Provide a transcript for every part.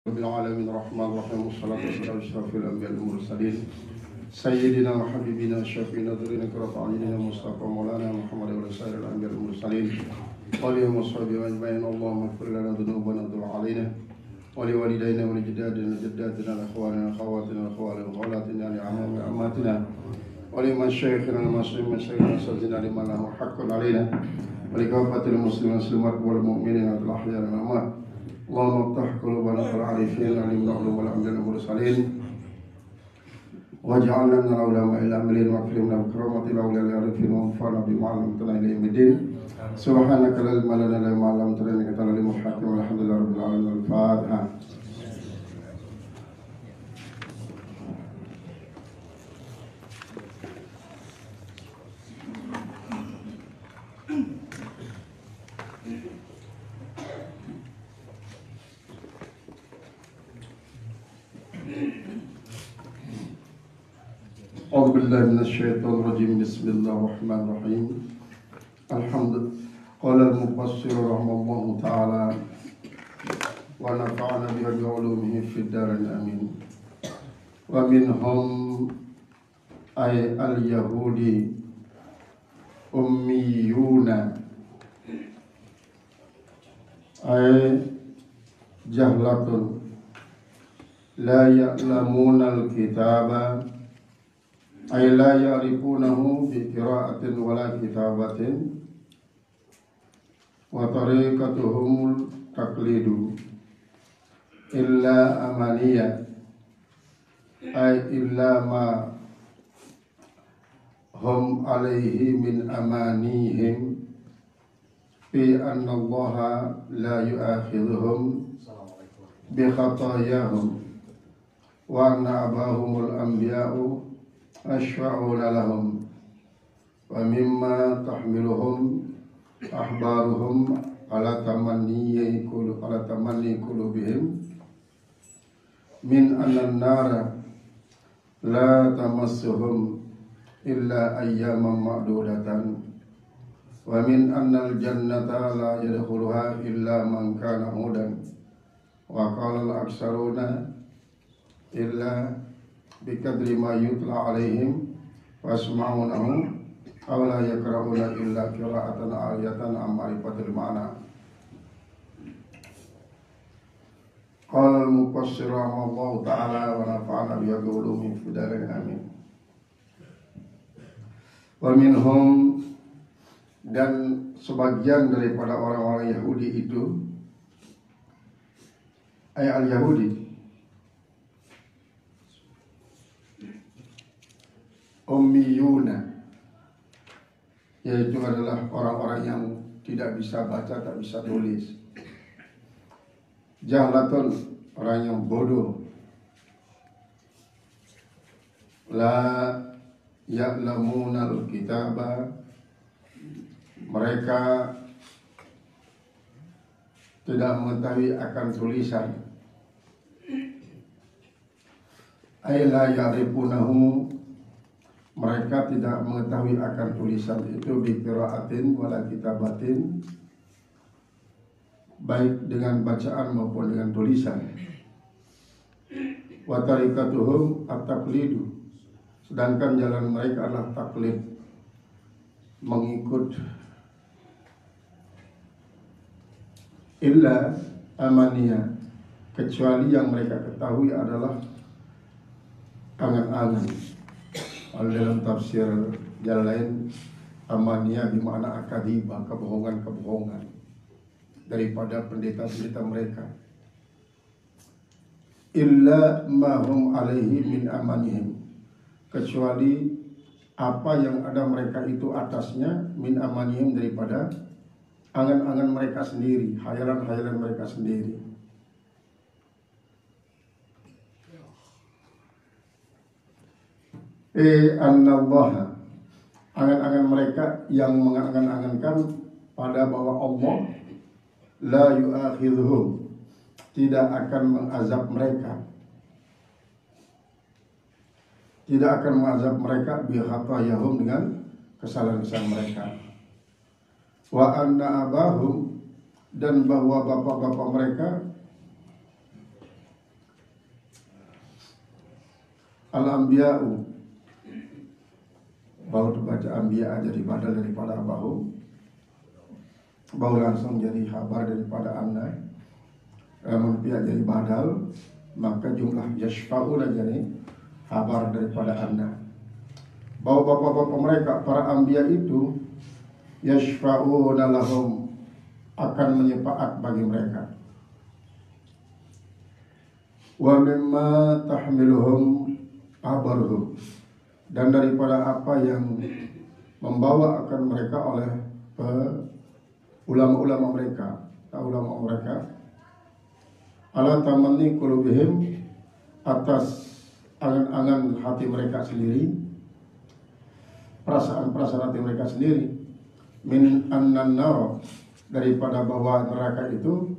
رب العالمين الرحمن الرحيم والصلاة والسلام على أشرف الأنبياء والمرسلين سيدنا وحبيبنا شفينا ذرينا قرة أعيننا مصطفى مولانا محمد ورسائل الأنبياء والمرسلين وعليهم وصحبه أجمعين. اللهم اغفر لنا ذنوبنا وتب علينا ولوالدينا ولجدادنا وجداتنا لإخواننا وأخواتنا وأخوالنا وأخواتنا لأعمامنا وأماتنا ولمشايخنا المسلمين مشايخنا أساتذتنا لمن له حق علينا ولكافة المسلمين والمسلمات والمؤمنين والأحياء والأموات. اللهم افتح قلوبنا العارفين علمنا علوم الأنبياء والمرسلين واجعلنا من العلماء العاملين واكرمنا بكرامة الأولياء العارفين وانفعنا بما علمتنا إلى يوم الدين. سبحانك لا علم لنا إلا ما علمتنا إنك أنت العليم الحكيم. الحمد لله رب العالمين. الفاتحة. أعوذ بالله من الشيطان الرجيم. بسم الله الرحمن الرحيم. الحمد قال المفسر رحمه الله تعالى ونفعنا بها بعلومه في الدارين آمين. ومنهم أي اليهود أميون أي جهلة لا يعلمون الكتاب أي لا يعرفونه بقراءة ولا كتابة وطريقتهم التقليد إلا أمانية أي إلا ما هم عليه من أمانيهم في أن الله لا يؤاخذهم بخطاياهم وأن أباهم الأنبياء أشفعون لهم ومما تحملهم أحبارهم على تمني قلوبهم من أن النار لا تمسهم إلا أياما معدودة ومن أن الجنة لا يدخلها إلا من كان هودا وقال الأكثرون إلا بقدر ما يطلع عليهم ويسمعونه أو لا يقرؤون إلا قراءة عالية عن معرفة المعنى. قال المفسر رحمه الله تعالى ونفعنا بعلومه في الدارين آمين. ومنهم dan sebagian daripada orang-orang Yahudi itu al-Yahudi Ummiyuna, yaitu adalah orang-orang yang tidak bisa baca, tak bisa tulis. Jahlatun, orang yang bodoh. La ya'lamunal kitaba, mereka tidak mengetahui akan tulisan. Ay la ya'rifunahu, mereka tidak mengetahui akan tulisan itu biqiraatin wala kitabatin, baik dengan bacaan maupun dengan tulisan. Wa tariqatuhum at-taqlidu, sedangkan jalan mereka adalah taklid, mengikut. Illa amaniya, kecuali yang mereka ketahui adalah angan-angan. Kalau dalam tafsir jalan lain, amaniyah bermakna akadibah, kebohongan-kebohongan daripada pendeta-pendeta mereka. Illa mahum alaihi min amanihim, kecuali apa yang ada mereka itu atasnya, min amanihim, daripada angan-angan mereka sendiri, hayalan-hayalan mereka sendiri. Annallaha, angan-angan mereka yang mengangan-angankan pada bahwa Allah la yu'akhidhuhum, tidak akan mengazab mereka, tidak akan mengazab mereka bihatayahum, dengan kesalahan-kesalahan mereka. Wa anna abahum, dan bahwa bapak-bapak mereka Al-Anbiya'u, bahu terbaca Anbiya jadi badal daripada bahu langsung jadi khabar daripada anna. Namun pihak jadi badal, maka jumlah yashfa'u jadi khabar daripada anna. Bahwa bapak-bapak mereka para anbiya itu yashfa'una lahum, akan menyefaat bagi mereka. Wa mimma tahmiluhum abaruhum, dan daripada apa yang membawa akan mereka oleh ulama-ulama mereka, ala tamanni qulubihim, atas angan-angan hati mereka sendiri, perasaan-perasaan hati mereka sendiri, min annan nar, daripada bahwa neraka itu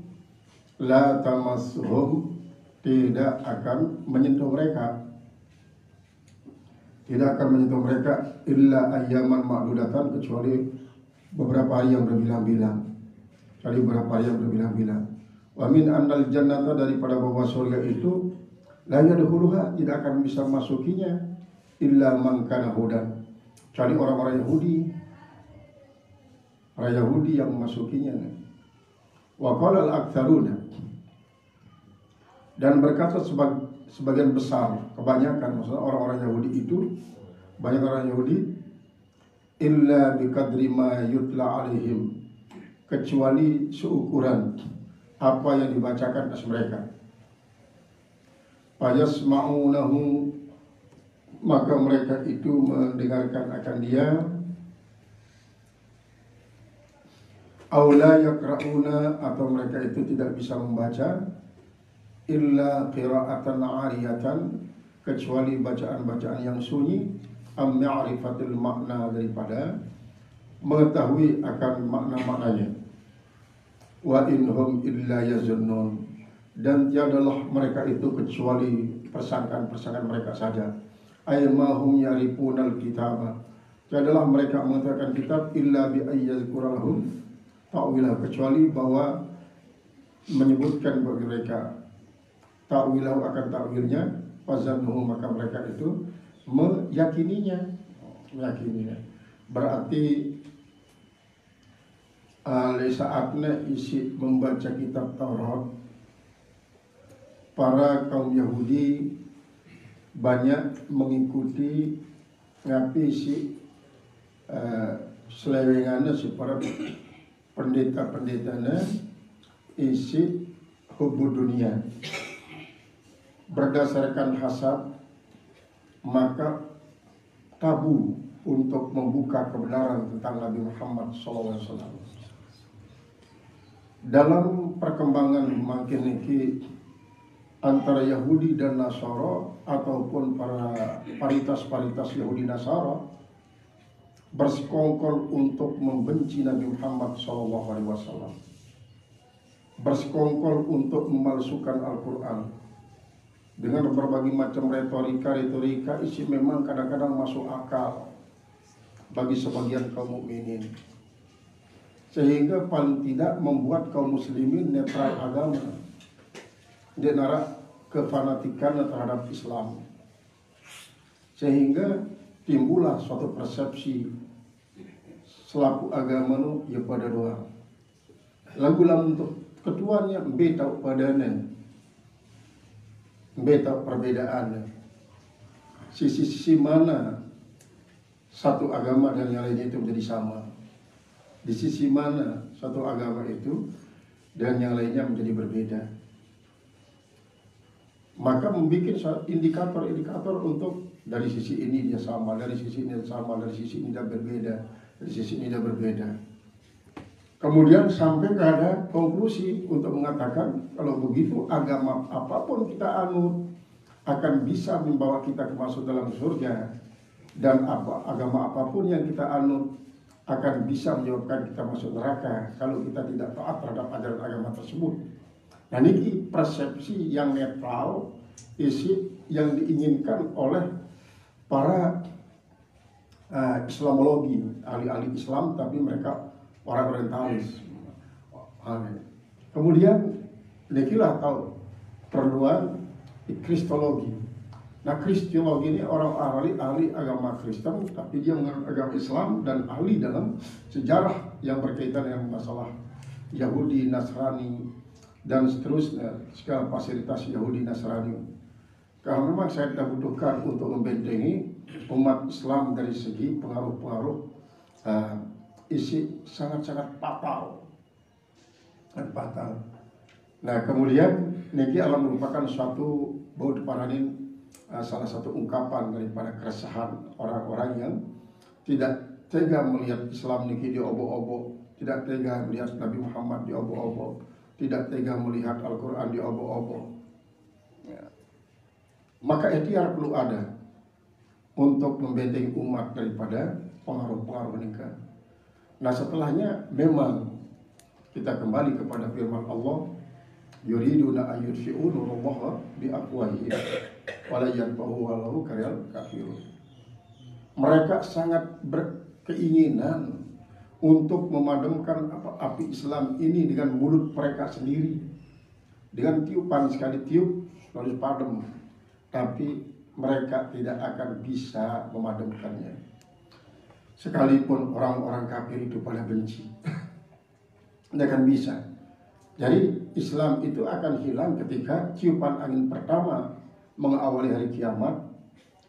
la tamassuhum, tidak akan menyentuh mereka, illa ayyaman ma'dudatan, kecuali beberapa hari yang berbilang-bilang. Wa min annal jannata, daripada bahwa surga itu la yadkhuluha, tidak akan bisa masukinya illa man kana hudan, kecuali orang-orang Yahudi yang memasukinya. Wa qala al-aktsaruna, dan berkata sebagian besar, kebanyakan, maksudnya orang-orang Yahudi itu, banyak orang Yahudi, illa biqadri ma yutla alaihim, kecuali seukuran apa yang dibacakan atas mereka. Fayasma'unahu, maka mereka itu mendengarkan akan dia. Aula yaqra'una, atau mereka itu tidak bisa membaca, illa qira'atan 'ariyatan, kecuali bacaan-bacaan yang sunyi, am ma'rifatil makna, daripada mengetahui akan makna-maknanya. Wa inhum illa yazunnun, dan tiadalah mereka itu kecuali persangkaan-persangkaan mereka saja. Aymahum yarifunal kitaba, tiadalah mereka mengatakan kitab, illa bi ayyazkurahum ta'wilah, kecuali bahwa menyebutkan bagi mereka ta'wilahu, akan ta'wilnya, fazannuhu, maka mereka itu meyakininya. Berarti saatnya isi membaca kitab Taurat, para kaum Yahudi banyak mengikuti ngapi si selewengannya, si para pendeta-pendetanya isi hubud dunia berdasarkan hasad, maka tabu untuk membuka kebenaran tentang Nabi Muhammad SAW. Dalam perkembangan makin ini antara Yahudi dan Nasara, ataupun para paritas Yahudi Nasara, bersekongkol untuk membenci Nabi Muhammad SAW, bersekongkol untuk memalsukan Al-Quran dengan berbagai macam retorika isi memang kadang-kadang masuk akal bagi sebagian kaum mukminin, sehingga paling tidak membuat kaum muslimin netral agama, denara kefanatikan terhadap Islam, sehingga timbullah suatu persepsi selaku agama nu ya pada doa lagu-lagu untuk ketuanya beta padanan, beta perbedaan, sisi mana satu agama dan yang lainnya itu menjadi sama, di sisi mana satu agama itu dan yang lainnya menjadi berbeda. Maka membuat indikator-indikator untuk dari sisi ini dia sama, dari sisi ini sama, dari sisi ini dia berbeda, dari sisi ini dia berbeda. Kemudian sampai kepada konklusi untuk mengatakan kalau begitu agama apapun kita anut akan bisa membawa kita masuk dalam surga, dan agama apapun yang kita anut akan bisa menyebabkan kita masuk neraka kalau kita tidak taat terhadap ajaran agama tersebut. Nah, ini persepsi yang netral, isi yang diinginkan oleh para Islamologi, ahli-ahli Islam, tapi mereka orang orientalis. Kemudian inilah tahu perluan Kristologi. Nah, Kristiologi ini orang ahli agama Kristen, tapi dia menganut agama Islam dan ahli dalam sejarah yang berkaitan dengan masalah Yahudi, Nasrani, dan seterusnya, segala fasilitas Yahudi, Nasrani. Karena memang saya tidak butuhkan untuk membentengi umat Islam dari segi pengaruh-pengaruh isi sangat-sangat fatal. Nah, kemudian niki alam merupakan suatu baud paranin, salah satu ungkapan daripada keresahan orang-orang yang tidak tega melihat Islam niki diobok-obok, tidak tega melihat Nabi Muhammad diobok-obok, tidak tega melihat Al-Quran diobok-obok. Ya. Maka ikhtiar perlu ada untuk membentengi umat daripada pengaruh-pengaruh nikah. Nah, setelahnya memang kita kembali kepada firman Allah, yuriduna ayyutfi'u nurallaha biafwahihim wala yanfa'u walau karyal kafirun. Mereka sangat berkeinginan untuk memadamkan api Islam ini dengan mulut mereka sendiri, dengan tiupan, sekali tiup lalu padam, tapi mereka tidak akan bisa memadamkannya. Sekalipun orang-orang kafir itu pada benci, tidak akan bisa. Jadi Islam itu akan hilang ketika tiupan angin pertama mengawali hari kiamat,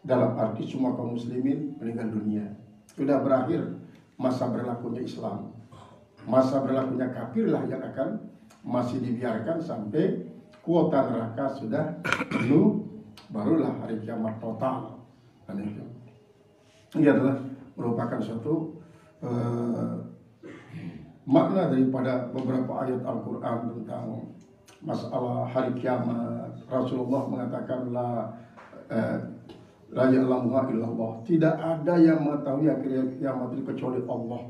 dalam arti semua kaum muslimin meninggal dunia. Sudah berakhir masa berlakunya Islam. Masa berlakunya kafirlah yang akan masih dibiarkan sampai kuota neraka sudah penuh, barulah hari kiamat total. Ini adalah merupakan suatu makna daripada beberapa ayat Al-Quran tentang masalah hari kiamat. Rasulullah mengatakan la ya'lamuha illallah. Tidak ada yang mengetahui akhir kiamat itu kecuali Allah.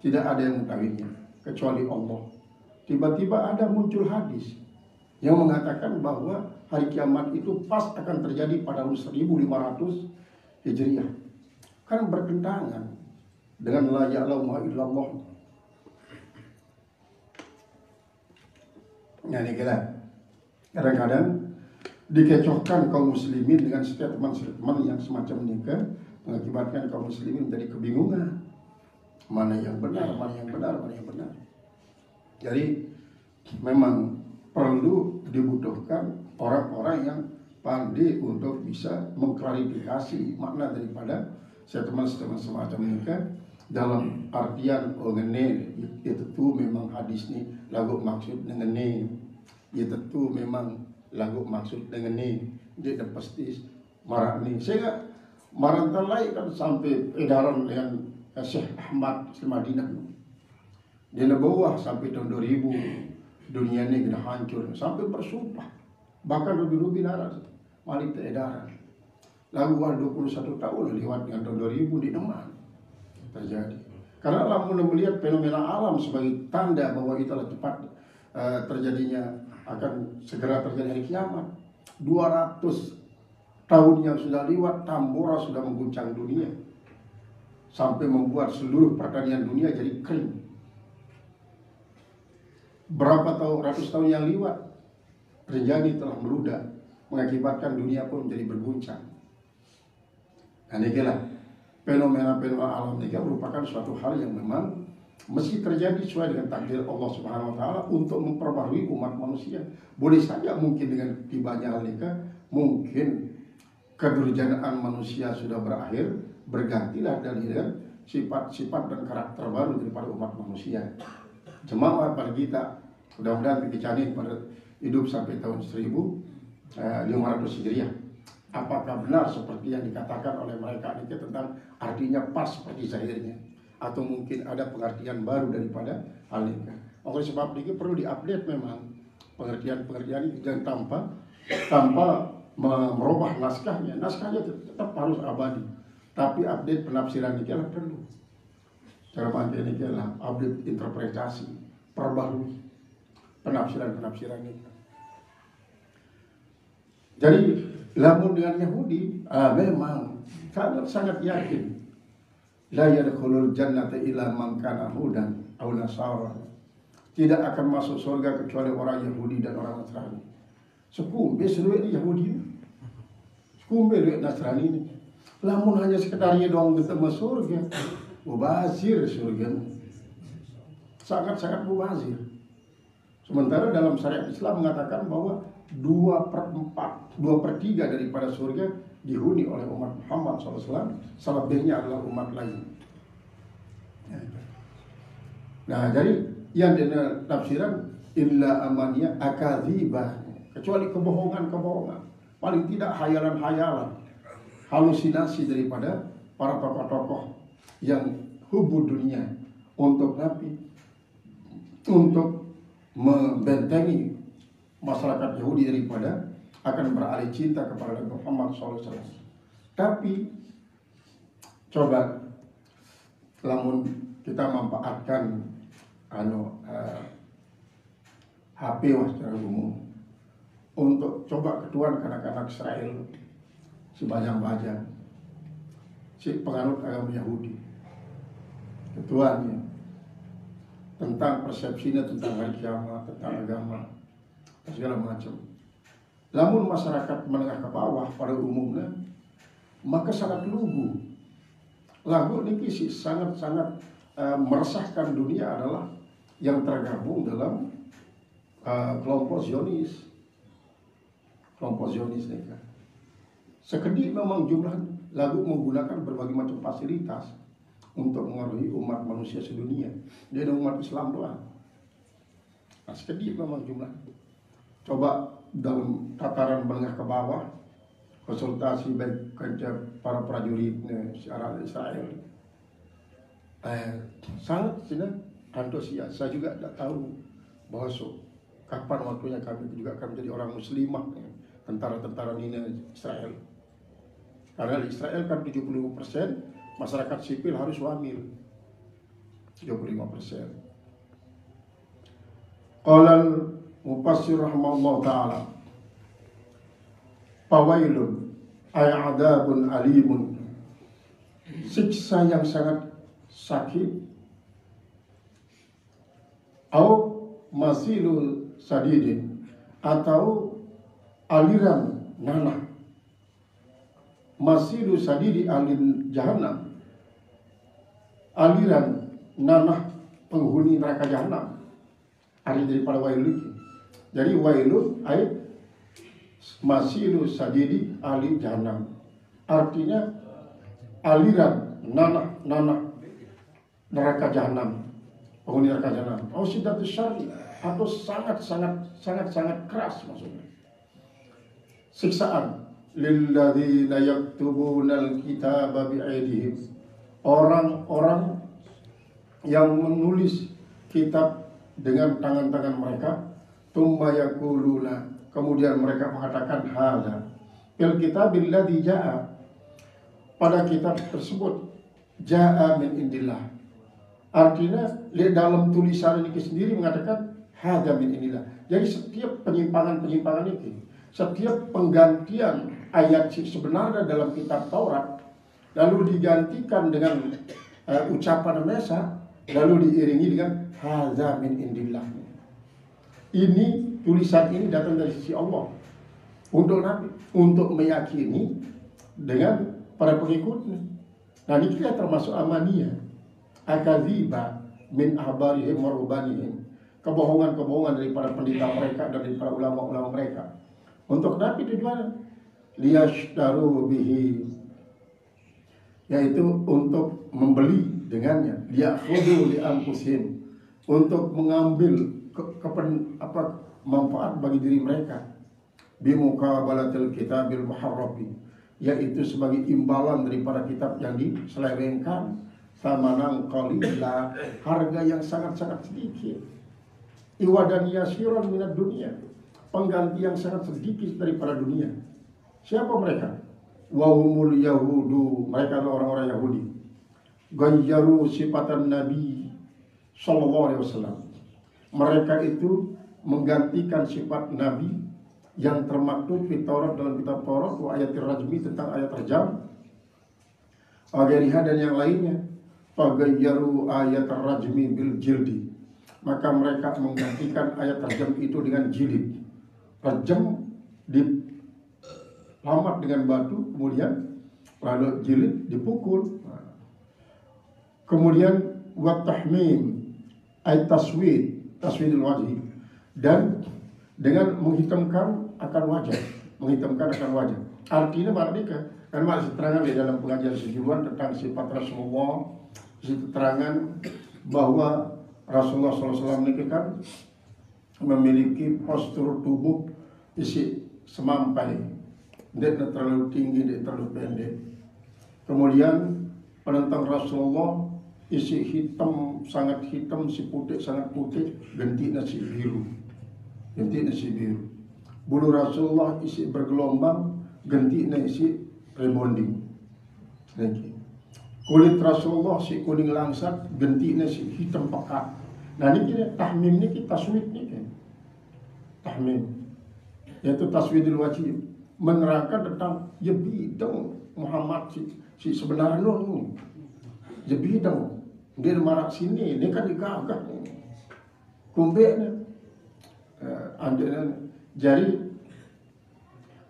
Tidak ada yang mengetahuinya kecuali Allah. Tiba-tiba ada muncul hadis yang mengatakan bahwa hari kiamat itu pas akan terjadi pada tahun 1500 Hijriah. Kan bertentangan dengan la ya'lamuha illallah. Nah, ini kadang-kadang dikecohkan kaum muslimin dengan statement-statement yang semacam ini, mengakibatkan kaum muslimin menjadi kebingungan mana yang benar, mana yang benar, mana yang benar. Jadi memang perlu dibutuhkan orang-orang yang pandai untuk bisa mengklarifikasi makna daripada statement-statement semacam ini dalam artian ngene itu tuh memang hadis ini lagu maksud dengan ini, itu tuh memang lagu maksud dengan ini, dia pasti marah nih. Sehingga marantalai kan sampai edaran dengan Syekh Ahmad di Madinah. Dia bawah sampai tahun 2000 dunia ini sudah hancur, sampai bersumpah. Bahkan lebih naras malik edaran. Lalu 21 tahun lewat dengan tahun 2000 di Demak terjadi. Karena Allah melihat fenomena alam sebagai tanda bahwa itu adalah cepat terjadinya, akan segera terjadi hari kiamat. 200 tahun yang sudah lewat, Tambora sudah mengguncang dunia sampai membuat seluruh pertanian dunia jadi kering. Berapa ratus tahun yang lewat, Rinjani telah meludah, mengakibatkan dunia pun menjadi berguncang. Nah, inilah fenomena-fenomena alam ini merupakan suatu hal yang memang mesti terjadi sesuai dengan takdir Allah Subhanahu wa taala untuk memperbarui umat manusia. Boleh saja mungkin dengan tibanya hal ini mungkin kedurjanaan manusia sudah berakhir, bergantilah dari sifat-sifat dan karakter baru daripada umat manusia. Jemaah pada kita mudah-mudahan dikecanin pada hidup sampai tahun 1500 Hijriah. Apakah benar seperti yang dikatakan oleh mereka ini tentang artinya pas seperti zahirnya, atau mungkin ada pengertian baru daripada hal ini? Oleh sebab ini perlu diupdate memang pengertian-pengertian ini, jangan tanpa merubah naskahnya. Naskahnya tetap harus abadi, tapi update penafsiran ini adalah perlu. Cara pandai ini adalah update interpretasi, perbarui penafsiran ini. Jadi lamun dengan Yahudi, memang sangat yakin la yadkhulul jannata illa man kana hudan aw nasara. Tidak akan masuk surga kecuali orang Yahudi dan orang Nasrani. Sekumbe seluruh ini Yahudi. Kumbe duit Nasrani ini. Lamun hanya sekedarnya doang ketemu surga. Mubazir surga. Sangat-sangat mubazir. Sementara dalam syariat Islam mengatakan bahwa 2/4, 2/3 daripada surga dihuni oleh umat Muhammad SAW. Selebihnya adalah umat lain. Nah, jadi yang ditafsiran illa amaniyah akadzibah, kecuali kebohongan-kebohongan, paling tidak hayalan-hayalan, halusinasi daripada para tokoh-tokoh yang hubud dunia untuk Nabi, untuk membentengi masyarakat Yahudi daripada akan beralih cinta kepada Nabi Muhammad SAW. Tapi coba lamun kita memanfaatkan HP secara umum untuk coba ketuan kanak-kanak Israel si bajang-bajang, si penganut agama Yahudi, ketuannya tentang persepsinya tentang hari kiamat, tentang agama, segala macam. Lamun masyarakat menengah ke bawah pada umumnya, maka sangat lugu. Lagu ini sih sangat-sangat meresahkan dunia adalah yang tergabung dalam kelompok Zionis. Kelompok Zionis ini kan. Sekedip memang jumlah lagu menggunakan berbagai macam fasilitas untuk mengaruhi umat manusia sedunia. Dia ada umat Islam doang. Nah, sekedip memang jumlah. Coba dalam tataran menengah ke bawah, konsultasi baik kerja para prajurit secara Israel. Sangat antusias. Saya juga tidak tahu bahwa kapan waktunya kami juga akan menjadi orang muslimah, tentara-tentara ini Israel. Karena di Israel kan 75% masyarakat sipil harus wamil. 75%. Qalal mufassir rahimahullah ta'ala, fawailun ay adabun alimun, siksa yang sangat sakit, au masilu sadidin, atau aliran nanah. Masilu sadidi alin jahannam, aliran nanah penghuni neraka jahannam. Ari daripada wailu. Jadi wailu ay masilu sadidi alin jahannam, artinya aliran nanah neraka jahannam, penghuni neraka jahannam. Oh siddatus syarri, atau sangat keras maksudnya. Siksaan lilladzina yaktubunal kitaba bi'aidihim, orang-orang yang menulis kitab dengan tangan-tangan mereka, tsumma yaquluna, kemudian mereka mengatakan hadza fil kitabil ladzi jaa, pada kitab tersebut jaa min indillah, artinya dalam tulisan ini sendiri mengatakan hadza min indillah. Jadi setiap penyimpangan itu, setiap penggantian ayat sebenarnya dalam kitab Taurat lalu digantikan dengan ucapan Mesa, lalu diiringi dengan hadza min indillah. Ini tulisan ini datang dari sisi Allah untuk Nabi, untuk meyakini dengan para pengikutnya. Nah, ini kita termasuk amaniyah, akadziba min ahbarihim wa rubanihim, kebohongan-kebohongan daripada pendeta mereka dan daripada ulama-ulama mereka. Untuk Nabi tujuannya liyashtaru bihi, yaitu untuk membeli dengannya, liyakhudhu li anfusihim, untuk mengambil manfaat bagi diri mereka, bimuqabalatil kitabil muharrafi, yaitu sebagai imbalan daripada kitab yang diselewengkan, samanan qalila, harga yang sangat-sangat sedikit, iwadan yasiran minad dunia, pengganti yang sangat sedikit daripada dunia. Siapa mereka? Wahumul yahudu, mereka adalah orang-orang Yahudi. Gayyaru sifatan Nabi sallallahu alaihi wasallam, mereka itu menggantikan sifat Nabi yang termaktub di Taurat, dalam kitab Taurat, wa ayatir rajmi, tentang ayat rajam, agariha dan yang lainnya. Fagayyaru ayat rajmi bil jildi, maka mereka menggantikan ayat rajam itu dengan jilid. Rajam lamat dengan batu, kemudian lalu jilid dipukul. Kemudian wa tahmim ay taswidul wajhi, dan dengan menghitamkan akan wajah, Artinya mardika, kan masih keterangan di dalam pengajian sejuruan tentang sifat Rasulullah, keterangan bahwa Rasulullah SAW ini kan memiliki postur tubuh isi semampai, tidak terlalu tinggi, tidak terlalu pendek. Kemudian penentang Rasulullah isi hitam, sangat hitam, si putih sangat putih, ganti nasi biru. Bulu Rasulullah isi bergelombang, ganti nasi rebonding. Kulit Rasulullah si kuning langsat, ganti nasi hitam pekat. Nah ini kira tahmim ini kita taswid nih kan. Tahmim yaitu taswidul wajib, menerangkan tentang ya bidang Muhammad si sebenarnya lo ya bidang dia marak sini, ini kan digagah kumbeknya jadi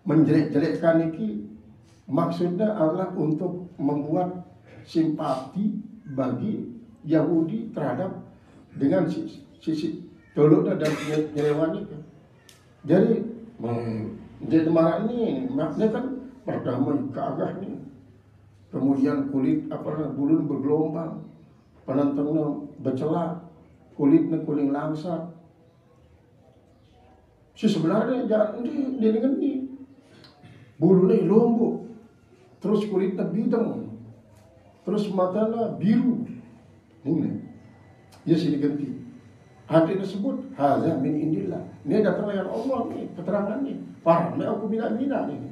menjelek-jelekkan ini maksudnya adalah untuk membuat simpati bagi Yahudi terhadap dengan sisi toloknya dan nyerewan itu. Jadi marah ini maknanya kan pertama keagah nih, kemudian kulit bulu bergelombang, penentangnya bercelak, kulitnya kuning langsat. Sebenarnya jangan dia dengan ini bulunya lombok, terus kulitnya bidang, terus matanya biru. Ini ya sih diganti. Hati tersebut hadza min indillah. Ini datang dari Allah nih, keterangan nih. Paham aku bila nih.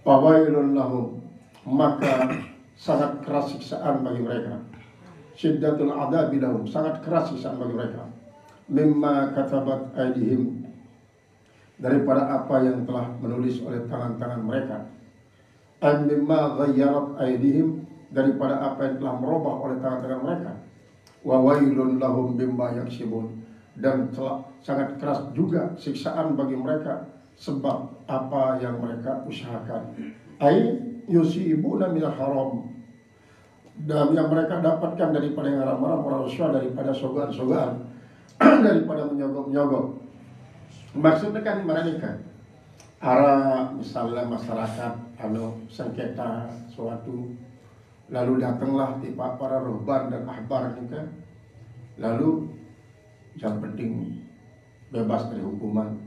Fawailun lahum, maka sangat keras siksaan bagi mereka. Syiddatul adabi lahum, sangat keras siksaan bagi mereka. Mimma katabat aydihim, daripada apa yang telah menulis oleh tangan-tangan mereka. An mimma ghayyarat aydihim, daripada apa yang telah merubah oleh tangan-tangan mereka. Wa wailun lahum mimma yaksibun, dan sangat keras juga siksaan bagi mereka sebab apa yang mereka usahakan. Ai yusibuna minal haram, dan yang mereka dapatkan daripada yang haram-haram, waraswa, daripada sogaan-sogaan, daripada menyogok-menyogok. Maksudnya kan mereka arah misalnya masyarakat sengketa suatu, lalu datanglah tiba para ruhban dan ahbar ini kan, lalu yang penting bebas dari hukuman,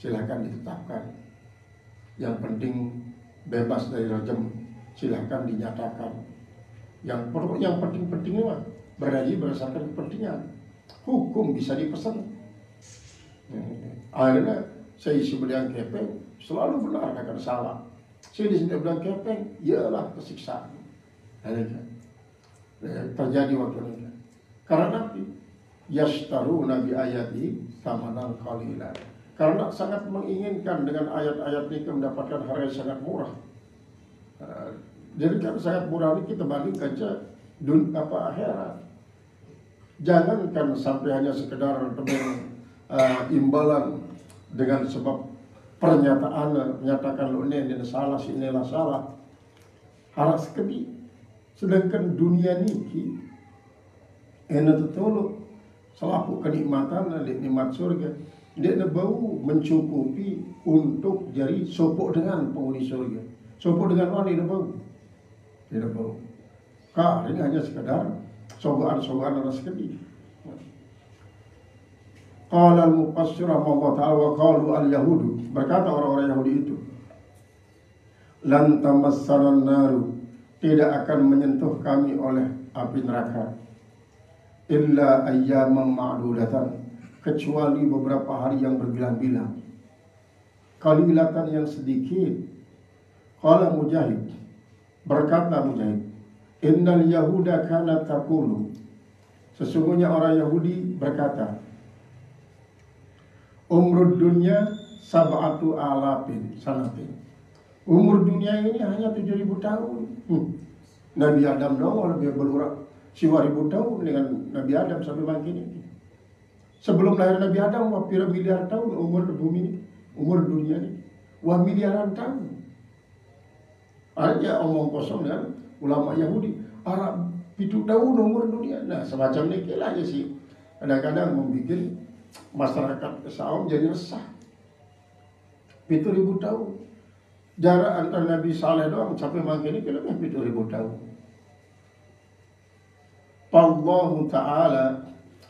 silahkan ditetapkan. Yang penting bebas dari rajam, silahkan dinyatakan. Yang penting-pentingnya berdasarkan berdasarkan kepentingan. Hukum bisa dipesan. Akhirnya saya isi bilang kepeng selalu benar, akan salah. Saya di sini bilang kepeng, ialah kesiksaan. Terjadi waktu itu. Karena nanti yashtaruna bi ayati thamanan qalila. Karena sangat menginginkan dengan ayat-ayat ini mendapatkan harga yang sangat murah. Jadi kan sangat murah ini kita bandingkan saja akhirat. Jangankan sampai hanya sekedar imbalan dengan sebab pernyataan menyatakan lo ini salah, si inilah salah. Harap sekali. Sedangkan dunia ini enak tertolong selaku kenikmatan nikmat surga, dia bau mencukupi untuk jadi sopok dengan penghuni surga. Sopok dengan orang dia bau, tidak bau. Ini hanya sekadar sogokan-sogokan anak sekali. Qala al-mufassir rahimahullah ta'ala wa qalu al-yahudu, berkata orang-orang Yahudi itu, lan tamassana an-naru, tidak akan menyentuh kami oleh api neraka, illa ayyaman ma'dudatan, kecuali beberapa hari yang berbilang-bilang, qalilatan yang sedikit. Qala Mujahid, berkata Mujahid, innal yahuda kana taqulu, sesungguhnya orang Yahudi berkata, umrud dunya sab'atu alafin sanatin, umur dunia ini hanya 7.000 tahun. Nabi Adam doang lebih berurak 1000 tahun dengan Nabi Adam sampai bangkit ini. Sebelum lahir Nabi Adam, berapa miliar tahun umur bumi ini, umur dunia ini. wah miliaran tahun. Ada omong kosong dengan ulama Yahudi, Arab pitu tahun umur dunia. Nah semacam ini lah aja sih. Kadang-kadang membuat masyarakat Saum jadi resah. 7.000 tahun. Jarak antara Nabi Saleh doang sampai makin ini lebih 7.000 tahun. Allah Ta'ala,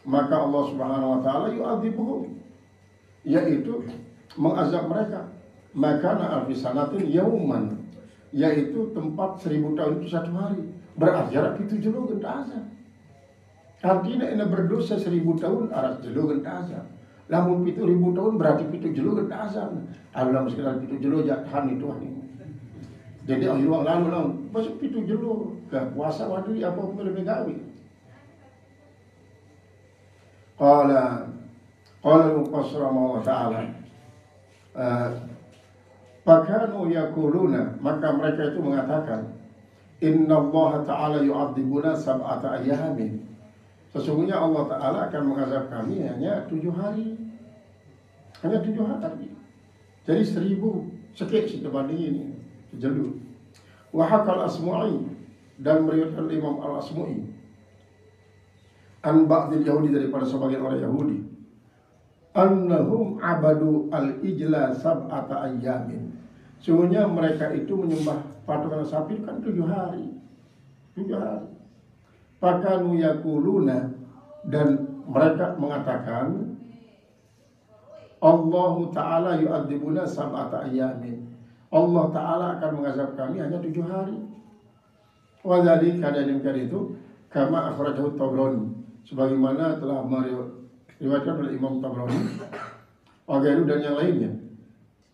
maka Allah Subhanahu Wa Ta'ala yu'adzibuhum, yaitu mengazab mereka. Maka alfi sanatin yauman, yaitu tempat 1.000 tahun itu 1 hari. Berarti jarak itu jelo genta azab. Artinya ini berdosa 1.000 tahun arah jelo genta azab. Lamun 7.000 tahun berarti 7 jelo genta azab. Allah sekitar 7 jelo jatahan itu ini. Jadi Allah lalu masuk 7 jelo ke puasa waduh apa pun lebih gawe. Qala al-Mufassir Allah Ta'ala, fakanu yaquluna, maka mereka itu mengatakan, Inna Allah Ta'ala yu'adzibuna sab'ata ayyamin, sesungguhnya Allah Ta'ala akan mengazab kami hanya 7 hari. Hanya 7 hari. Jadi 1.000 sekek sih dibanding ini jelu. Wa hakal Asma'i, dan meriwayatkan Imam Al-Asma'i an ba'dil Yahudi, daripada sebagian orang Yahudi, annahum abadu al-ijla sab'ata ayyamin, sesungguhnya mereka itu menyembah patungan sapi kan 7 hari. 7 hari. Fakanu yaquluna, dan mereka mengatakan, Allah Ta'ala yu'adzibuna sab'ata ayyamin, Allah Ta'ala akan mengazab kami hanya 7 hari. Wa dzalika, dan itu kama akhrajahu Tabrani, sebagaimana telah meriwayatkan oleh Imam Tabrani, Wagairu dan yang lainnya,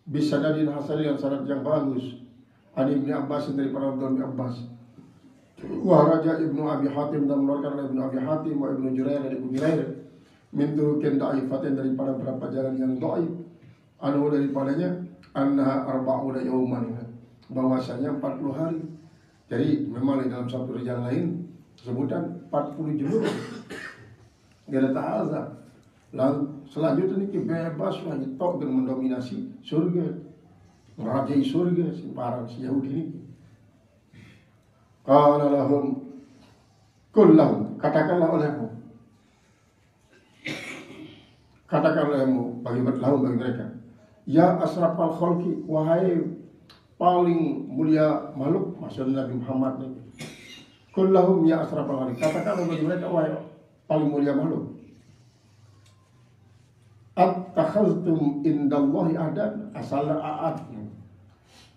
bisanadin hasan, yang sanad yang bagus, an Ibnu Abbas, daripada Abdullah bin Abbas, wa raja Ibnu Abi Hatim, dan mengeluarkan oleh Ibnu Abi Hatim, wa Ibnu Jurair dari Ibnu Jurair, min turukin da'ifatin, daripada beberapa jalan yang dhaif, anu daripadanya annaha arba'una yauman, bahwasanya 40 hari. Jadi memang dalam satu rijan lain sebutan 40 jilur gak ada ta'azab. Lalu selanjutnya ini bebas lagi tok dengan mendominasi surga, merajai surga si parang si Yahudi ini. Qala lahum kullahu, katakanlah olehmu bagi mereka, ya asrafal khalqi, wahai paling mulia makhluk, maksudnya Nabi Muhammad ini. Kullahum ya asrafal khalqi, katakanlah bagi mereka, wahai paling mulia makhluk, attakhaztum indallahi ahdan, asal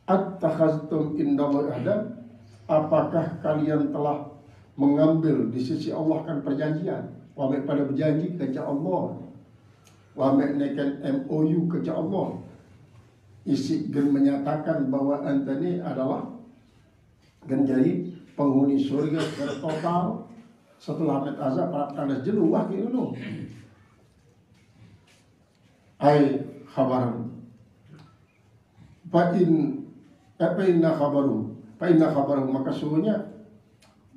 attakhaztum indallahi ahdan, apakah kalian telah mengambil di sisi Allah kan perjanjian, wame pada berjanji kerja Allah, wame neken MOU kerja Allah, isi gen menyatakan bahwa anda ini adalah gen jadi penghuni surga secara total setelah met azab para tanda jelu wah kieu ai khabaran fa inna khabaru, maka sungguhnya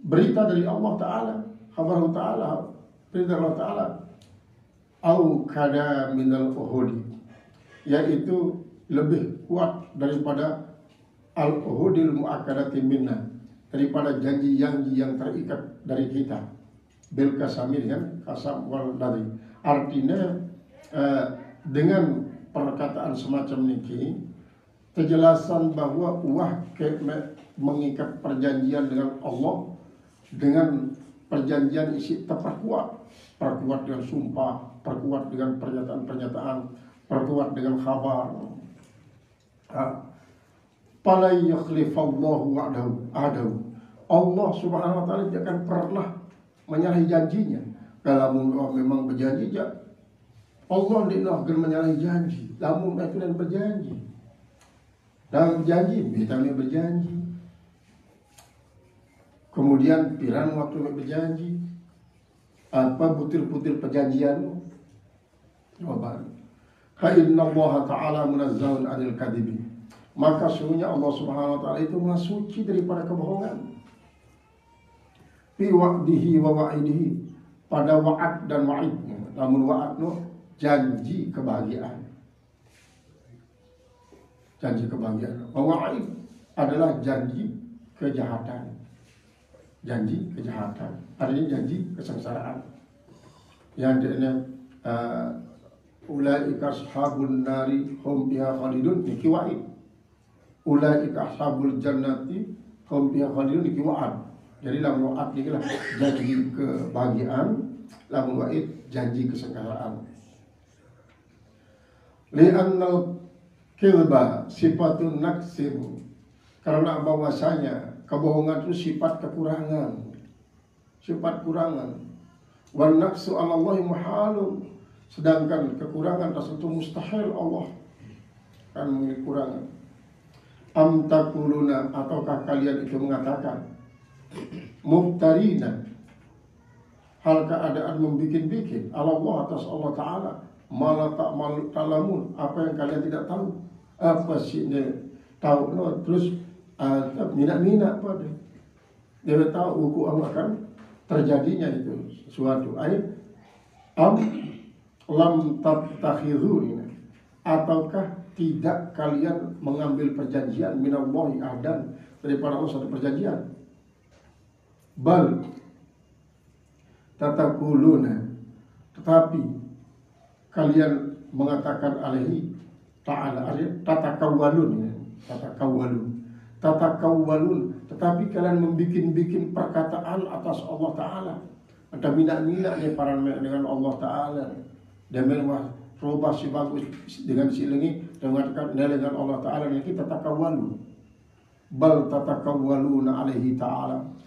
berita dari Allah Ta'ala, khabaru Ta'ala, berita Allah Ta'ala, au kada minal uhudi, yaitu lebih kuat daripada al-uhudil mu'akkadati minna, daripada janji-janji yang terikat dari kita, bil kasamir, kan kasam wal dari. Artinya dengan perkataan semacam niki, kejelasan bahwa mengikat perjanjian dengan Allah dengan perjanjian isi terperkuat dengan sumpah, perkuat dengan pernyataan-pernyataan, perkuat dengan kabar. Fala yukhlifallahu wa'dahu, Allah Subhanahu wa taala tidak akan pernah menyalahi janjinya. Kalau memang berjanji, Allah tidak akan menyalahi janji. Lamun itu dan berjanji, dalam janji, kita berjanji. Kemudian pirang waktu berjanji, apa butir-butir perjanjianmu? Jawaban, inna Allah Ta'ala munazzahun 'anil kadhibi, maka sungguhnya Allah Subhanahu wa taala itu maha suci daripada kebohongan. Fi wa'dihi wa wa'idihi, pada wa'ad dan wa'id. Namun wa'ad janji kebahagiaan. janji kebahagiaan. Wa'id adalah janji kejahatan. Janji kejahatan. Artinya janji kesengsaraan. Yang dia ulaika ashabun nari hum biha khalidun niki wa'id. Ulaika ashabul jannati hum biha khalidun niki wa'ad. Jadi lamun wa'ad ini lah janji kebahagiaan, lamun wa'id janji kesengsaraan. Li'annal kilba sifatun naksin, karena bahwasanya kebohongan itu sifat kekurangan, sifat kurangan. Wan naqsu 'ala Allahi muhalun, sedangkan kekurangan tersebut mustahil Allah kan memiliki kurangan. Am taquluna, ataukah kalian itu mengatakan muftarina, hal keadaan membikin-bikin Allah atas Allah Ta'ala, malah tak malu talamun, apa yang kalian tidak tahu. Apa sih dia tahu no, terus minat-minat pada dia tahu hukum Allah akan terjadinya itu sesuatu. Ayat am lam tattakhidhu, ataukah tidak kalian mengambil perjanjian minallahi ahdan, daripada Allah satu perjanjian. Bal tatakuluna, tetapi kalian mengatakan alaihi ta'ala, tatakawwalun, tetapi kalian membikin perkataan atas Allah Ta'ala. Ada minat-minat nih para dengan Allah Ta'ala. Dan memang rubah si bagus dengan si lengi dan mengatakan dengan Allah Ta'ala, ini kita tatakawwalu. Bal tatakawwaluna alaihi ta'ala.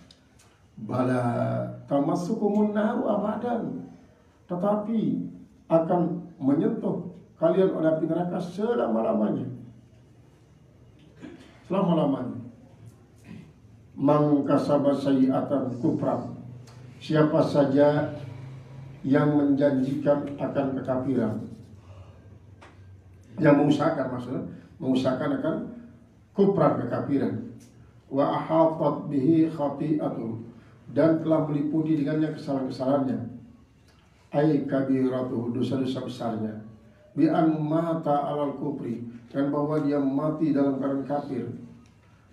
Bala tamassukumun naru abadan, tetapi akan menyentuh kalian oleh api neraka selama-lamanya. Selama-lamanya. Man kasaba sayyi'atan kufran, siapa saja yang menjanjikan akan kekafiran, yang mengusahakan, maksudnya mengusahakan akan kufran, kekafiran, wa ahatat bihi khati'atuh, dan telah meliputi dengannya kesalahan-kesalahannya, ay kabiratuh, dosa-dosa besarnya, bi an mata alal kufri, dan bahwa dia mati dalam keadaan kafir,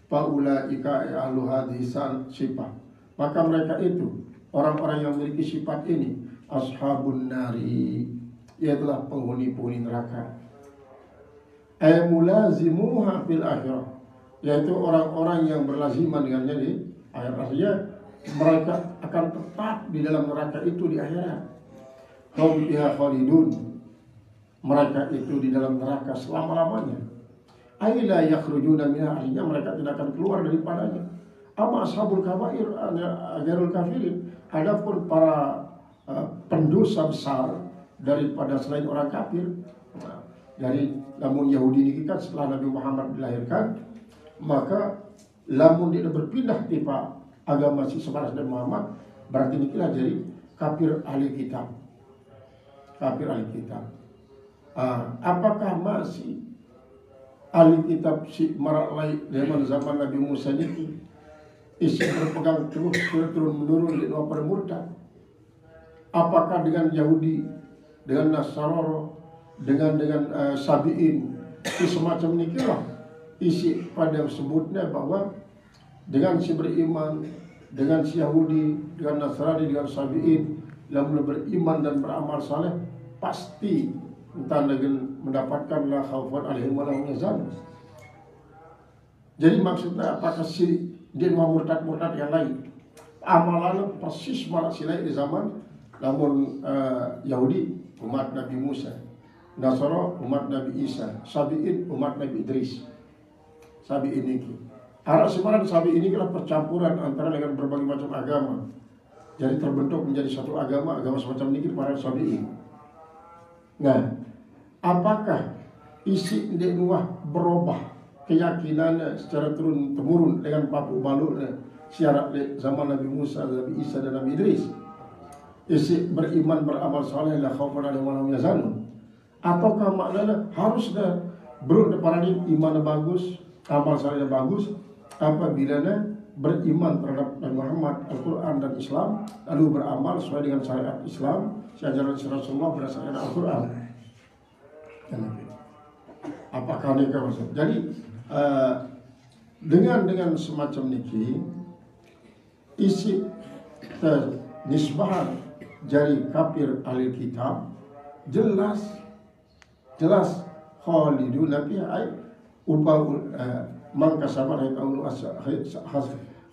faulaika ahlu hadhihi sifat, maka mereka itu orang-orang yang memiliki sifat ini, ashabun nari, yaitulah penghuni-penghuni neraka, ay mulazimuha fil akhirah, yaitu orang-orang yang berlaziman dengannya di akhirat. Artinya mereka akan tetap di dalam neraka itu di akhirat. Hum biha khalidun, mereka itu di dalam neraka selama-lamanya. Ay la yakhrujuna minha, artinya mereka tidak akan keluar daripadanya. Amma ashabul kabair ghairul kafirin, adapun para pendosa besar daripada selain orang kafir, dari namun Yahudi ini kan setelah Nabi Muhammad dilahirkan, maka lamun dia berpindah tipe agama si sebaras dan Muhammad, berarti inilah jadi kafir ahli kitab. Kafir ahli kitab. Apakah masih ahli kitab si Maralai zaman Nabi Musa ini isi berpegang terus turun menurun di luar pada murtad? Apakah dengan Yahudi, dengan Nasrani, dengan Sabi'in, semacam ini kira isi pada sebutnya bahwa dengan si beriman, dengan si Yahudi, dengan Nasrani, dengan Sabi'in, yang beriman dan beramal saleh, pasti entah dengan mendapatkan la khaufun alaihim wa lahum yahzanun. Jadi maksudnya apakah si dia murtad-murtad yang lain amalannya persis malah silai di zaman namun Yahudi umat Nabi Musa, Nasara umat Nabi Isa, Sabi'in umat Nabi Idris. Sabi'in ini arah sebenarnya sabi ini adalah percampuran antara dengan berbagai macam agama. Jadi terbentuk menjadi satu agama semacam ini para sabi'in. Nah, apakah isi Nuh berubah keyakinannya secara turun-temurun dengan papu baluknya syarat zaman Nabi Musa, Nabi Isa dan Nabi Idris? Isi beriman beramal saleh la khaufun alaihim wa lahum yahzanun. Ataukah maknanya harusnya paradigma iman bagus, amal salehnya bagus, apabila beriman terhadap Nabi Muhammad, Al-Quran dan Islam, lalu beramal sesuai dengan syariat Islam, ajaran Rasulullah berdasarkan Al-Quran. Apakah nikah masuk? Jadi dengan semacam niki isi nisbahan jari kafir ahli kitab jelas khalidun nabi ay man kasabar ay kaulu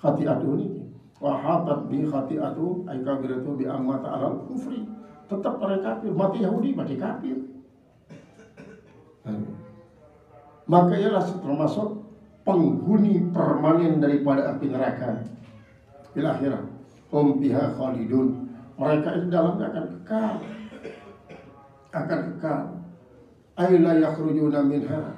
khati'atu niki wa hatat bi khati'atu ay kabiratu bi amata alal kufri, tetap orang kafir, mati Yahudi mati kafir. Maka ialah termasuk penghuni permanen daripada api neraka bil akhirat. Hum biha khalidun, mereka itu dalamnya akan kekal. Ay la yakhrujuna minha,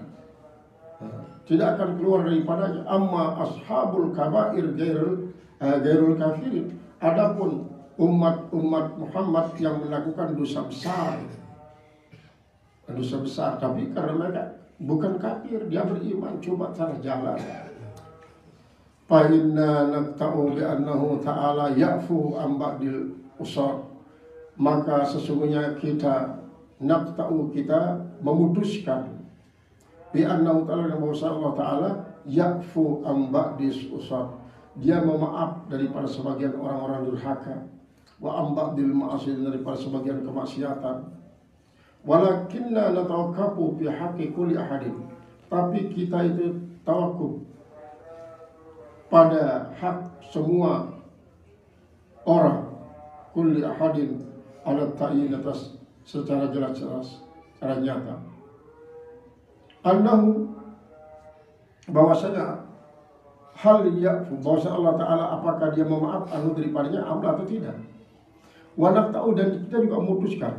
tidak akan keluar daripadanya. Amma ashabul kabair gairul kafirin, adapun umat Muhammad yang melakukan dosa besar tapi karena mereka bukan kafir, dia beriman, coba salah jalan. Fa inna naqta'u bi annahu ta'ala ya'fu am ba'dil usad, maka sesungguhnya kita memutuskan bi annahu ta'ala, bahwa Allah ta'ala ya'fu am ba'dis usad, dia memaaf daripada sebagian orang-orang durhaka, wa am ba'dil ma'asi, daripada sebagian kemaksiatan. Walakinna natawakkafu fi haqqi kulli ahadin, tapi kita itu tawakuf pada hak semua orang, kulli ahadin ala ta'yin, atas secara jelas-jelas, secara nyata. Annahu, bahwasanya hal ya'fu, bahwasanya Allah Ta'ala apakah dia memaaf anu daripadanya amla atau tidak. Wa naqta'u, dan kita juga memutuskan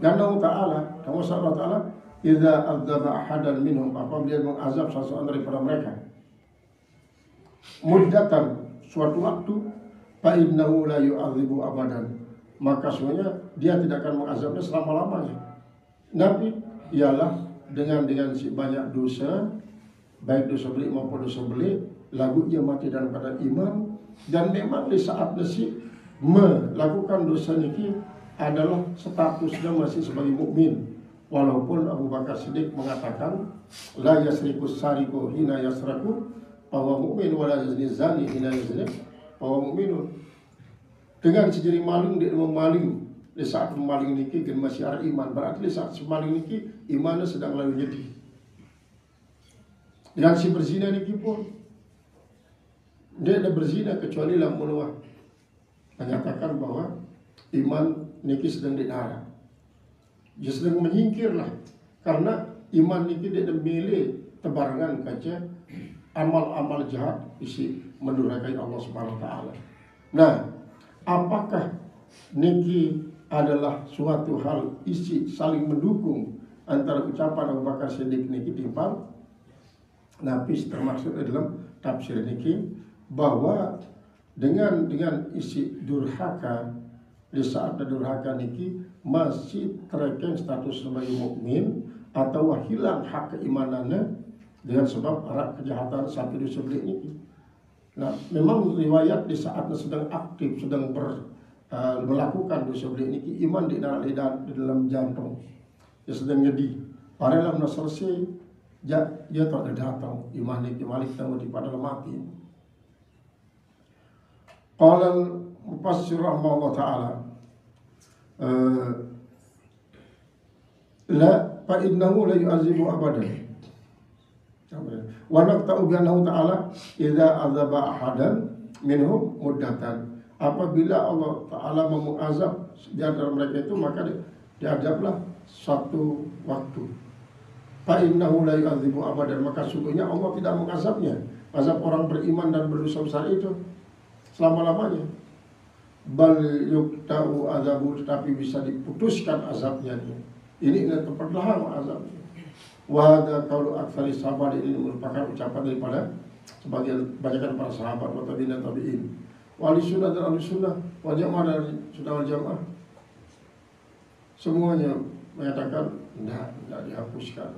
dan Allah Ta'ala, Allah Ta'ala idza adzaba ahadan minhum, apabila mengazab seseorang daripada mereka muddatan, suatu waktu, fa innahu la yu'adzibu abadan, maka sebenarnya dia tidak akan mengazabnya selama-lamanya. Nabi ialah dengan si banyak dosa, baik dosa beli maupun dosa beli, lagu ia mati dalam keadaan iman. Dan memang di saat nasi melakukan dosa niki adalah statusnya masih sebagai mukmin, walaupun Abu Bakar Siddiq mengatakan la yasriku sariku hina yasraku bahwa mukmin, wala yazni zani hina yazni bahwa mukminun. Dengan sejari maling dia memaling, di saat memaling niki kan masih ada iman, berarti di saat memaling niki imannya sedang lalu nyedih. Dengan si berzina niki pun dia tidak berzina kecuali dalam meluah, menyatakan bahwa iman niki sedang didara, dia sedang menyingkirlah, karena iman niki dia memilih tebarangan kaca amal-amal jahat isi mendurhakai Allah Subhanahu wa taala. Nah, apakah niki adalah suatu hal isi saling mendukung antara ucapan Abu Bakar Siddiq niki timpal? Nafis termaksud dalam tafsir niki bahwa dengan isi durhaka, di saat durhaka niki masih terekeng status sebagai mukmin atau hilang hak keimanannya dengan sebab arak kejahatan sampai dosa beli niki. Nah, memang riwayat di saat sedang aktif, sedang melakukan dosa beli niki, iman di dalam jantung, dia sedang nyedi. Padahal dalam selesai dia tak ada datang, iman niki malik tahu di pada mati. Qala mufassir rahimahullah ta'ala la fa innahu la yu'azibu abadan wa naqta'u bi annahu ta'ala idza azaba ahadan minhum muddatan, apabila Allah Ta'ala mengazab di antara mereka itu maka diazablah satu waktu. Fa innahu la yu'azibu abadan, maka sungguhnya Allah tidak mengazabnya, azab orang beriman dan berdosa besar itu selama-lamanya. Bal yukta'u azabu, tetapi bisa diputuskan azabnya. Ini terperlahan azabnya. Wa hadza qaulu aktsari sahabat, ini merupakan ucapan daripada sebagian banyakkan para sahabat wa tabi'in. Wali sunnah dan ahli sunnah wal jamaah dan sunnah wal jamaah semuanya menyatakan tidak dihapuskan.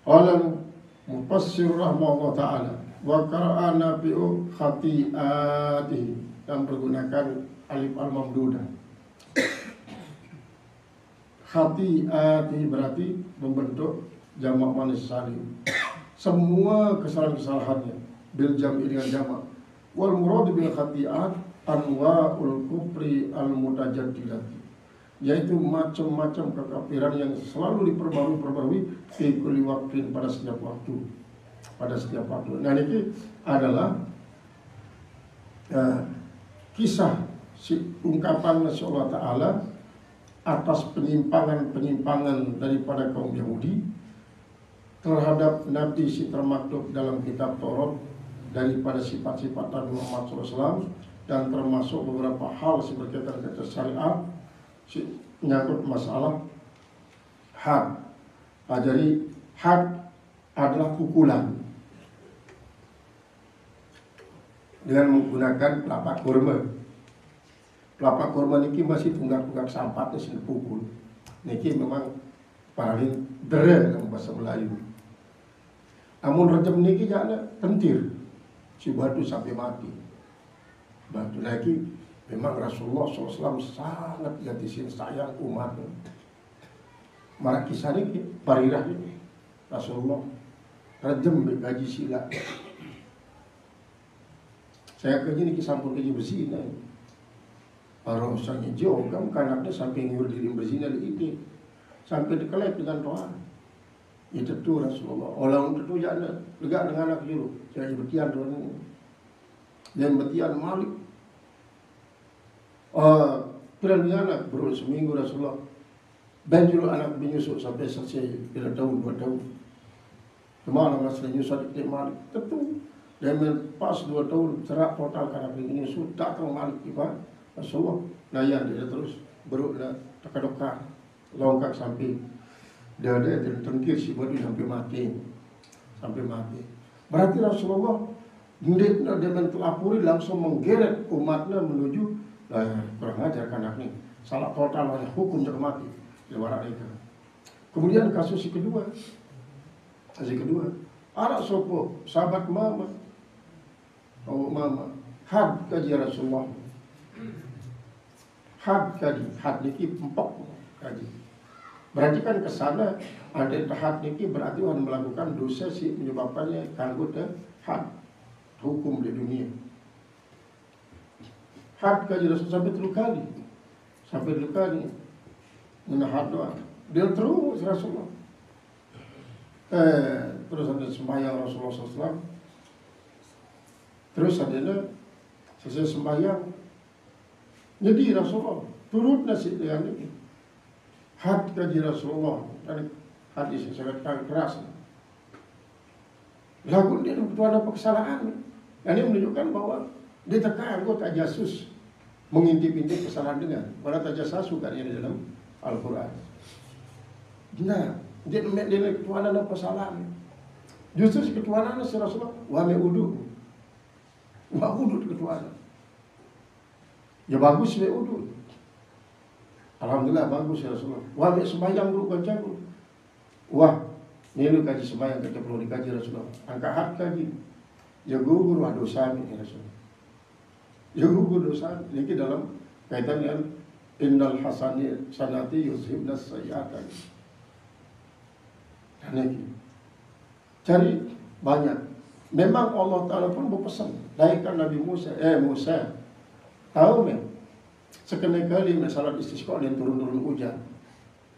Qala mufassir rahimahullah ta'ala wa qara'a nafi'u khati'atihi, yang menggunakan alif al-mamdudah. Khati'atihi berarti membentuk jamak manis salim. Semua kesalahan-kesalahannya bil jam'i dengan jamak. Wal murad bil khati'at anwa'ul kufri al mutajaddidati, yaitu macam-macam kekafiran yang selalu diperbarui fi kulli waqtin, pada setiap waktu. Nah ini adalah kisah ungkapan Allah Ta'ala atas penyimpangan daripada kaum Yahudi terhadap Nabi si termaktub dalam kitab Taurat daripada sifat-sifat Nabi Muhammad SAW, dan termasuk beberapa hal berkaitan dengan syariat menyangkut masalah had. Jadi had adalah pukulan dengan menggunakan pelapa kurma. Pelapa kurma niki masih tunggak-tunggak sampatnya sini pukul. Niki memang paling dere dalam bahasa Melayu. Amun rejam niki jangan tentir si batu sampai mati. Batu lagi memang Rasulullah SAW sangat gatisin sayang umat. Malah kisah ini parirah ini Rasulullah rejam gaji sila. Saya kerja ini sampun kerja bersih ini. Orang usahanya jauh kan kanaknya sampai ngur diri bersihnya di itu sampai dikelep dengan Tuhan. Itu tuh Rasulullah. Orang itu jangan lega dengan anak juru. Saya betian Tuhan ini. Dan betian Malik. Piran anak berul seminggu Rasulullah. Dan juga anak menyusuk sampai selesai 3 tahun 2 tahun. Kemana masalah nyusuk di Malik? Tentu. Dan pas 2 tahun cerak total karena menyusuk datang Malik ibarat. Rasulullah layan dia terus beruk dah tekadokar longkak sampai dia tertengkir si batu sampai mati. Berarti Rasulullah hendaknya dia mentelapuri langsung menggeret umatnya menuju kurang ajar kanak ni salah total oleh hukum jangan mati lewat itu. Kemudian kasus kedua anak sopo sahabat mama had kaji Rasulullah. Had niki empok kaji. Berarti kan kesana ada had niki berarti orang melakukan dosa si menyebabkannya kanggut had hukum di dunia. Had kaji Rasul sampai 3 kali. Menahad doa. Dia terus Rasulullah. Terus ada sembahyang Rasulullah SAW. Terus ada selesai sembahyang. Jadi Rasulullah turut nasi dengan ini. Had kaji Rasulullah. Hadis yang sangat keras. Lagu dia ada kesalahan. Ini menunjukkan bahwa dia tekan anggota jasus mengintip-intip kesalahan dengan. Pada tajasus kan yang di dalam Al-Quran. Nah, dia ketuanan dan kesalahan. Justru si ketuanan si Rasulullah wame udu ketuanan. Ya bagus ya udul. Alhamdulillah bagus ya Rasulullah. Wah sembahyang dulu kan jago. Wah ini lu kaji sembahyang kita perlu dikaji Rasulullah. Angka hak kaji. Ya gugur wah dosa ini Rasulullah. Ya gugur dosa. Ini dalam kaitan dengan innal hasani sanati yuzhibna sayyi'ata. Dan ini cari banyak. Memang Allah Ta'ala pun berpesan. Laikan Nabi Musa. Tahu men, sekali kali masalah istisqa dan turun-turun hujan.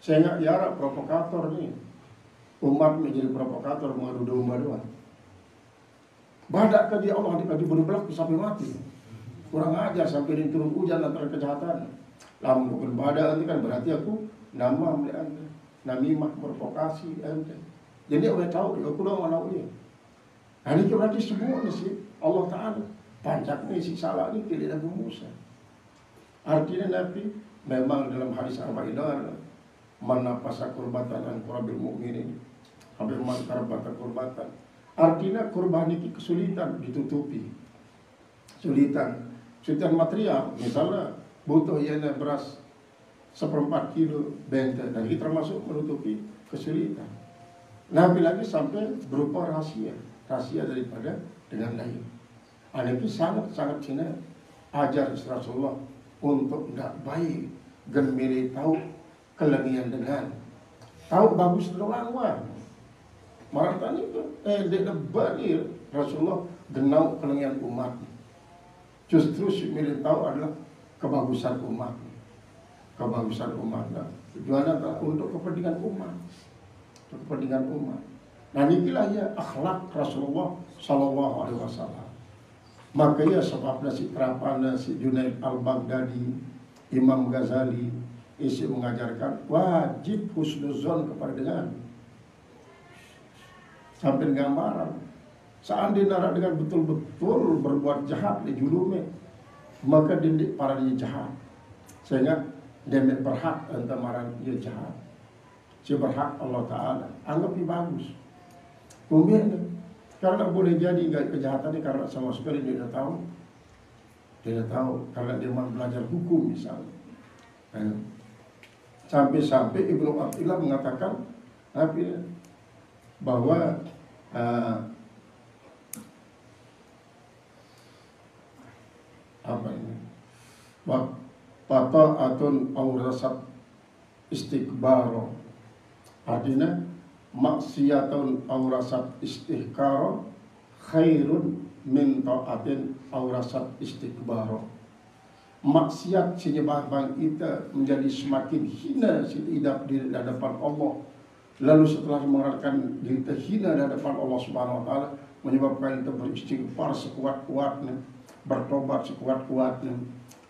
Saya ingat Arab provokator ni. Umat menjadi provokator mengadu domba. Badak dia Allah dikasih berbelak sampai mati. Kurang ajar sampai dia turun hujan antara kejahatan. Lamun bukan badak nanti kan berarti aku nama melihat namimah provokasi ente. Jadi orang tahu aku dah mana dia. Ini berarti semua sih Allah Ta'ala. Pancak ni si salah ni pilih Nabi Musa. Artinya Nabi memang dalam hadis arba'in mana pasa kurbatan dan qurabil mu'minin hampir man karbata kurbatan. Artinya kurban ini kesulitan ditutupi. Sulitan material, misalnya butuh yana beras 1/4 kilo benta dan itu termasuk menutupi kesulitan. Nabi lagi sampai berupa rahasia daripada dengan lain. Ini sangat Cina ajar Rasulullah untuk tidak baik gemili tahu kelenian dengan tahu bagus doang Maratan itu dia bani Rasulullah genau kelengian umat. Justru si milih tahu adalah kebagusan umat. Kebagusan umat. Nah, tujuannya adalah untuk kepentingan umat. Untuk kepentingan umat. Nah inilah ya akhlak Rasulullah Sallallahu Alaihi Wasallam. Makanya sebabnya si Trapana, si Junaid Al-Baghdadi, Imam Ghazali isi mengajarkan wajib husnuzon kepada dengan sampai gambaran. Seandainya dengan betul-betul berbuat jahat di julume, maka dindik para dia jahat. Sehingga dia berhak untuk marah dia jahat. Si berhak Allah Ta'ala anggap dia bagus. Kemudian karena boleh jadi kejahatannya karena sama sekali dia tidak tahu. Dia tidak tahu karena dia mau belajar hukum misalnya. Sampai-sampai Ibnu Athilah mengatakan bahwa apa ini? Pata'atun awrasat istikbaro. Artinya maksiatun awrasat istihkaro khairun min ta'atin awrasat istikbaro. Maksiat menyebabkan kita menjadi semakin hina di hadapan Allah. Lalu setelah mengatakan diri kita hina di hadapan Allah Subhanahu wa taala, menyebabkan kita beristighfar sekuat-kuatnya, bertobat sekuat-kuatnya,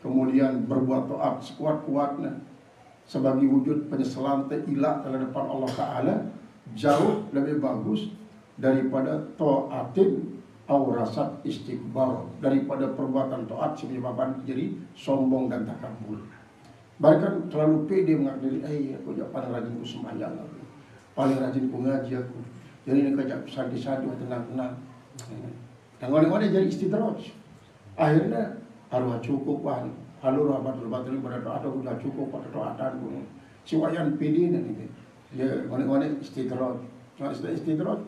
kemudian berbuat taat sekuat-kuatnya sebagai wujud penyesalan ilah di hadapan Allah Ta'ala, jauh lebih bagus daripada ta'atin awrasat istikbar, daripada perbuatan taat menyebabkan jadi sombong dan takabur. Bahkan terlalu pede mengakui, aku jangan rajin ku sembahyang, paling rajin ku ngaji aku, jadi ini kejap sadi-sadi tenang-tenang. Dan oleh-oleh jadi istidraj. Akhirnya arwah cukup wan, alur batul-batul pada doa atau sudah cukup pada doa pun. Siwayan pede ini. Ya oleh-oleh istidraj. Kalau istidraj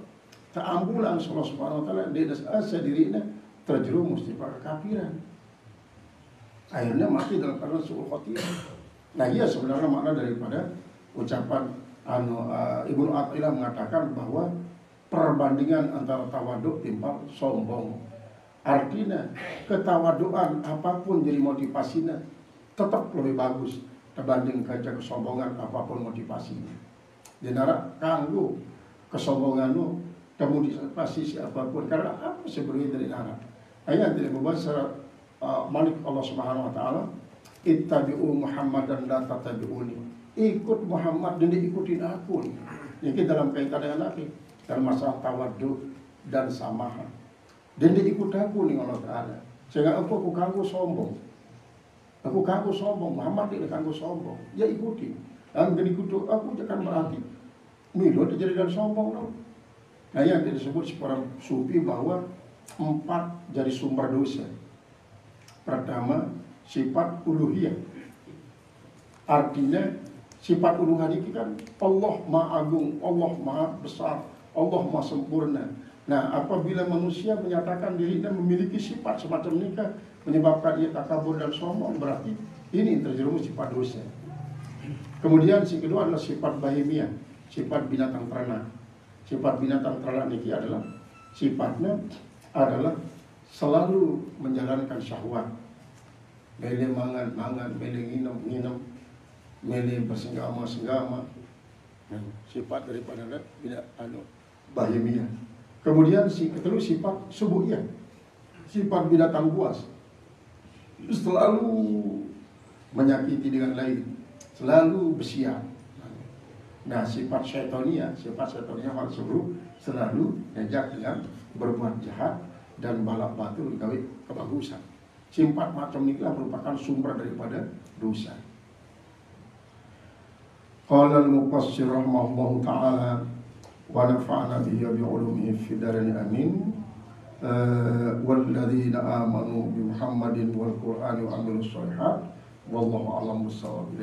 keambulan Allah Subhanahu wa taala dia asa dirinya terjerumus di kekafiran. Akhirnya mati dalam keadaan suul khotimah. Nah, iya sebenarnya makna daripada ucapan Ibnu Athilah mengatakan bahwa perbandingan antara tawaduk timbang sombong. Artinya ketawaduan apapun jadi motivasinya tetap lebih bagus dibanding kerja kesombongan apapun motivasinya. Dinara kanggo kesombongan lu kamu motivasi siapapun karena apa sebenarnya dari Arab. Ayat dari membaca Malik Allah Subhanahu wa taala, ittabi'u Muhammadan la tattabi'uni. Ikut Muhammad dan diikutin aku. Ini dalam kaitan dengan aku dalam masalah tawaddu dan samaha. Dan diikut aku nih Allah Ta'ala. Sehingga aku kanggo sombong. Aku kanggo sombong, Muhammad tidak kanggo sombong. Ya ikuti. Dan ikut aku jangan berarti milo terjadi dan sombong dong. Nah yang disebut seorang sufi bahwa 4 jadi sumber dosa. Pertama, sifat uluhiyah. Artinya sifat uluhiyah ini kan Allah Maha Agung, Allah Maha Besar, Allah Maha Sempurna. Nah apabila manusia menyatakan dirinya memiliki sifat semacam ini kan menyebabkan ia takabur dan sombong, berarti ini terjerumus sifat dosa. Kemudian si kedua adalah sifat bahimiyah, sifat binatang ternak. Sifat binatang ternak ini adalah sifatnya adalah selalu menjalankan syahwat. Mele mangan, mele nginum, mele bersenggama. Sifat daripada bahimiyah. Kemudian kedua sifat subuhiyah, sifat binatang buas. Selalu menyakiti dengan lain, selalu bersiap. Nah sifat syaitania harus selalu ngajak dengan berbuat jahat dan balap batul gawe kebagusan. Sifat macam inilah merupakan sumber daripada dosa. Qala al-mufassir rahimahullahu ta'ala wa nafa'ana bihi bi 'ulumihi fid dharain amin. Walladzina amanu bi Muhammadin wal Qur'ani wa 'amilus shalihat wallahu a'lam bissawab.